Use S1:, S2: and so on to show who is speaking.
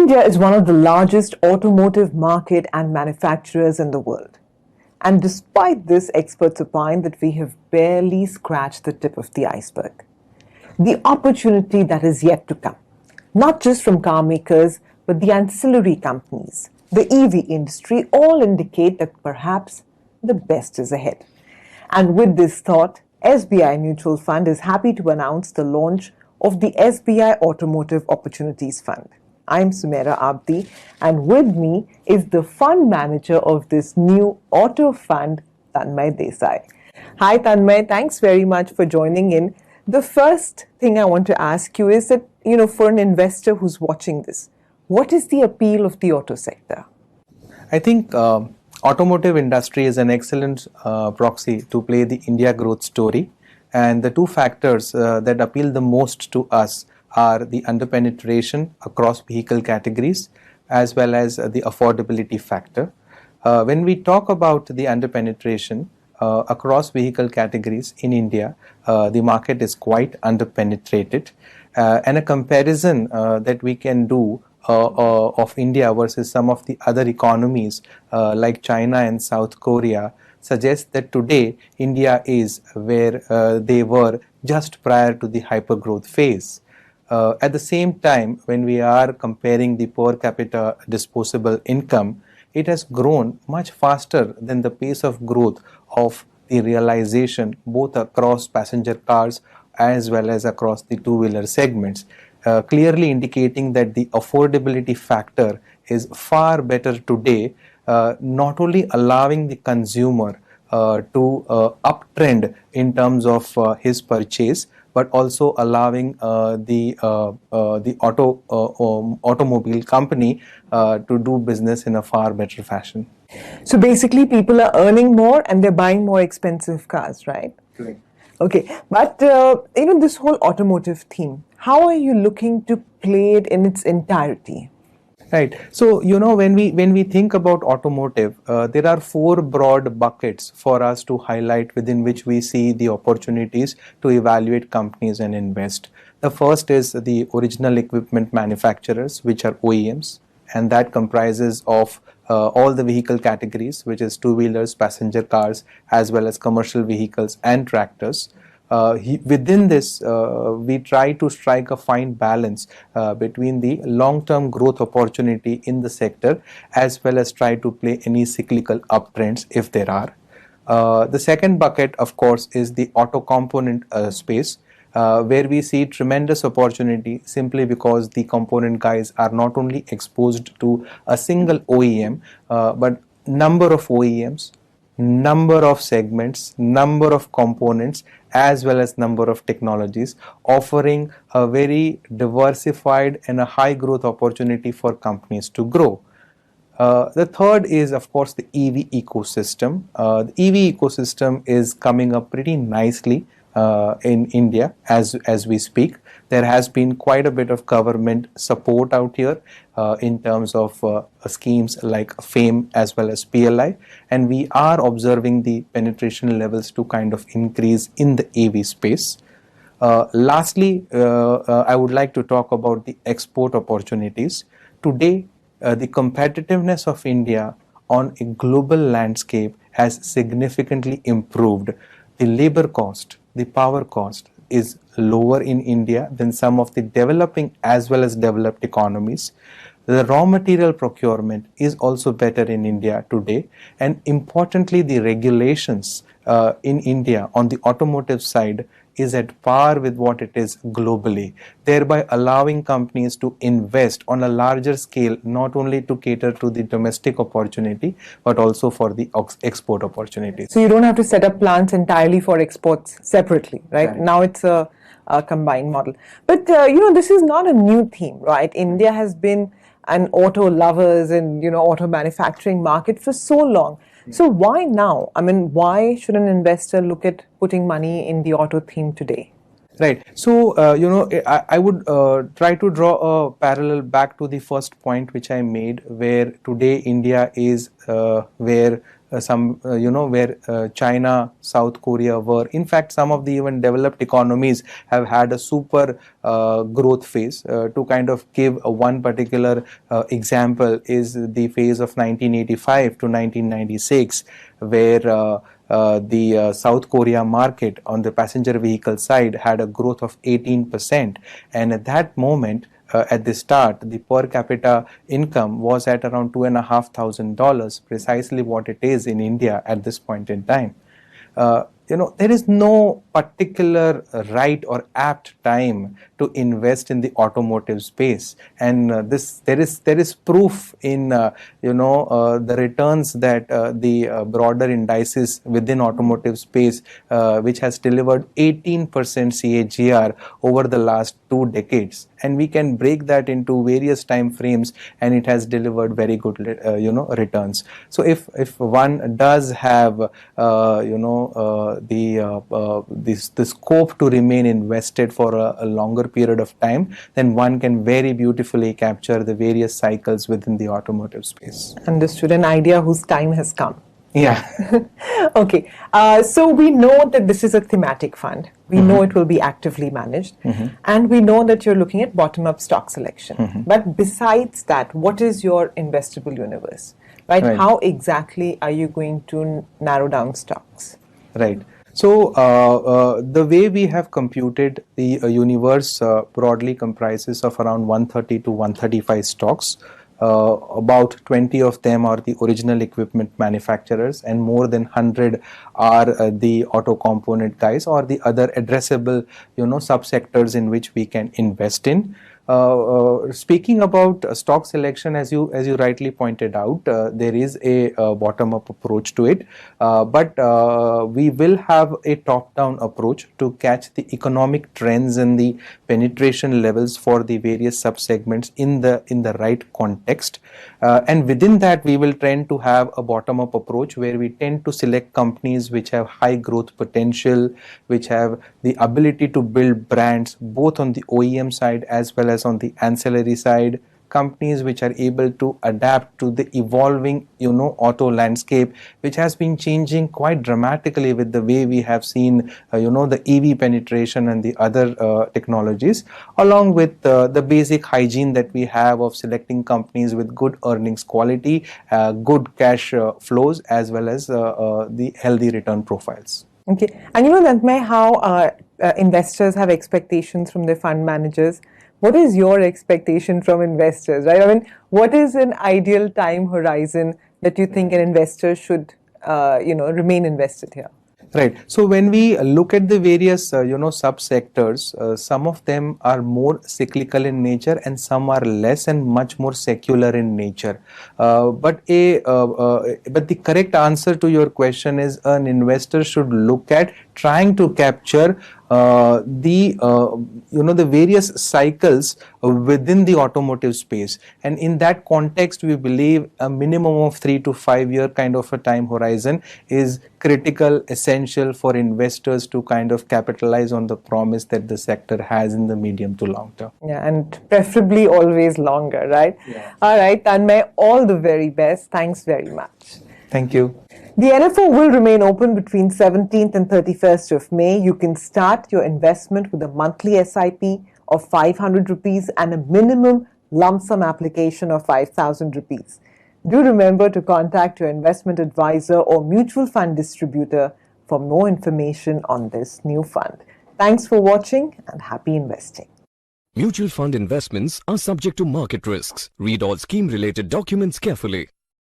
S1: India is one of the largest automotive market and manufacturers in the world. And despite this, experts opine that we have barely scratched the tip of the iceberg. The opportunity that is yet to come, not just from car makers, but the ancillary companies, the EV industry, all indicate that perhaps the best is ahead. And with this thought, SBI Mutual Fund is happy to announce the launch of the SBI Automotive Opportunities Fund. I'm Sumaira Abdi, and with me is the fund manager of this new auto fund, Tanmay Desai. Hi Tanmay, thanks very much for joining in. The first thing I want to ask you is that, for an investor who's watching this, what is the appeal of the auto sector?
S2: I think automotive industry is an excellent proxy to play the India growth story, and the two factors that appeal the most to us are the underpenetration across vehicle categories as well as the affordability factor. When we talk about the underpenetration across vehicle categories in India, the market is quite underpenetrated, and a comparison that we can do of India versus some of the other economies like China and South Korea suggests that today India is where they were just prior to the hypergrowth phase. At the same time, when we are comparing the per capita disposable income, it has grown much faster than the pace of growth of the realization both across passenger cars as well as across the two-wheeler segments, clearly indicating that the affordability factor is far better today, not only allowing the consumer to uptrend in terms of his purchase, but also allowing the automobile company to do business in a far better fashion.
S1: So basically people are earning more and they're buying more expensive cars, right?
S2: Correct.
S1: Okay, but this whole automotive theme, how are you looking to play it in its entirety?
S2: Right. So, when we think about automotive, there are four broad buckets for us to highlight within which we see the opportunities to evaluate companies and invest. The first is the original equipment manufacturers, which are OEMs, and that comprises of all the vehicle categories, which is two-wheelers, passenger cars, as well as commercial vehicles and tractors. Within this, we try to strike a fine balance between the long-term growth opportunity in the sector as well as try to play any cyclical uptrends if there are. The second bucket, of course, is the auto component space, where we see tremendous opportunity simply because the component guys are not only exposed to a single OEM, but number of OEMs, number of segments, number of components, as well as number of technologies, offering a very diversified and a high growth opportunity for companies to grow. The third is, of course, the EV ecosystem. The EV ecosystem is coming up pretty nicely in India as we speak. There has been quite a bit of government support out here in terms of schemes like FAME as well as PLI, and we are observing the penetration levels to kind of increase in the AV space. Lastly, I would like to talk about the export opportunities. Today, the competitiveness of India on a global landscape has significantly improved. The labor cost, the power cost is lower in India than some of the developing as well as developed economies. The raw material procurement is also better in India today, and importantly, the regulations in India on the automotive side is at par with what it is globally, thereby allowing companies to invest on a larger scale, not only to cater to the domestic opportunity, but also for the export opportunities.
S1: So you don't have to set up plants entirely for exports separately, right? Now it's a combined model. But, this is not a new theme, right? India has been an auto lovers and, auto manufacturing market for so long. So why now? I mean, why should an investor look at putting money in the auto theme today?
S2: Right. So, I would try to draw a parallel back to the first point which I made, where today India is where where China, South Korea were. In fact, some of the even developed economies have had a super growth phase. To kind of give one particular example is the phase of 1985 to 1996, where the South Korea market on the passenger vehicle side had a growth of 18%. And at that moment, at the start, the per capita income was at around $2,500, precisely what it is in India at this point in time. There is no particular right or apt time to invest in the automotive space, and there is proof in the returns that the broader indices within automotive space, which has delivered 18% CAGR over the last 2 decades, and we can break that into various time frames, and it has delivered very good returns. So if one does have the scope to remain invested for a longer period of time, then one can very beautifully capture the various cycles within the automotive space.
S1: Understood. An idea whose time has come.
S2: Yeah.
S1: Okay. So we know that this is a thematic fund. We know it will be actively managed. And we know that you're looking at bottom-up stock selection. But besides that, what is your investable universe? Right? How exactly are you going to narrow down stocks?
S2: Right. So the way we have computed the universe broadly comprises of around 130 to 135 stocks. About 20 of them are the original equipment manufacturers, and more than 100 are the auto component guys or the other addressable subsectors in which we can invest in. Speaking about stock selection, as you rightly pointed out, there is a bottom-up approach to it, but we will have a top-down approach to catch the economic trends and the penetration levels for the various subsegments in the right context, and within that we will tend to have a bottom-up approach where we tend to select companies which have high growth potential, which have the ability to build brands both on the OEM side as well as on the ancillary side, companies which are able to adapt to the evolving auto landscape, which has been changing quite dramatically with the way we have seen the EV penetration and the other technologies, along with the basic hygiene that we have of selecting companies with good earnings quality, good cash flows, as well as the healthy return profiles.
S1: Okay, and Tanmay, how investors have expectations from their fund managers. What is your expectation from investors, right? I mean, what is an ideal time horizon that you think an investor should, remain invested here?
S2: Right. So when we look at the various, subsectors, some of them are more cyclical in nature and some are less and much more secular in nature. But the correct answer to your question is an investor should look at trying to capture the various cycles within the automotive space, and in that context we believe a minimum of 3 to 5 year kind of a time horizon is critical, essential for investors to kind of capitalize on the promise that the sector has in the medium to long term.
S1: Yeah, and preferably always longer, right?
S2: Yeah.
S1: All right, Tanmay, all the very best. Thanks very much.
S2: Thank you.
S1: The NFO will remain open between 17th and 31st of May. You can start your investment with a monthly SIP of 500 rupees and a minimum lump sum application of 5,000 rupees. Do remember to contact your investment advisor or mutual fund distributor for more information on this new fund. Thanks for watching and happy investing.
S3: Mutual fund investments are subject to market risks. Read all scheme-related documents carefully.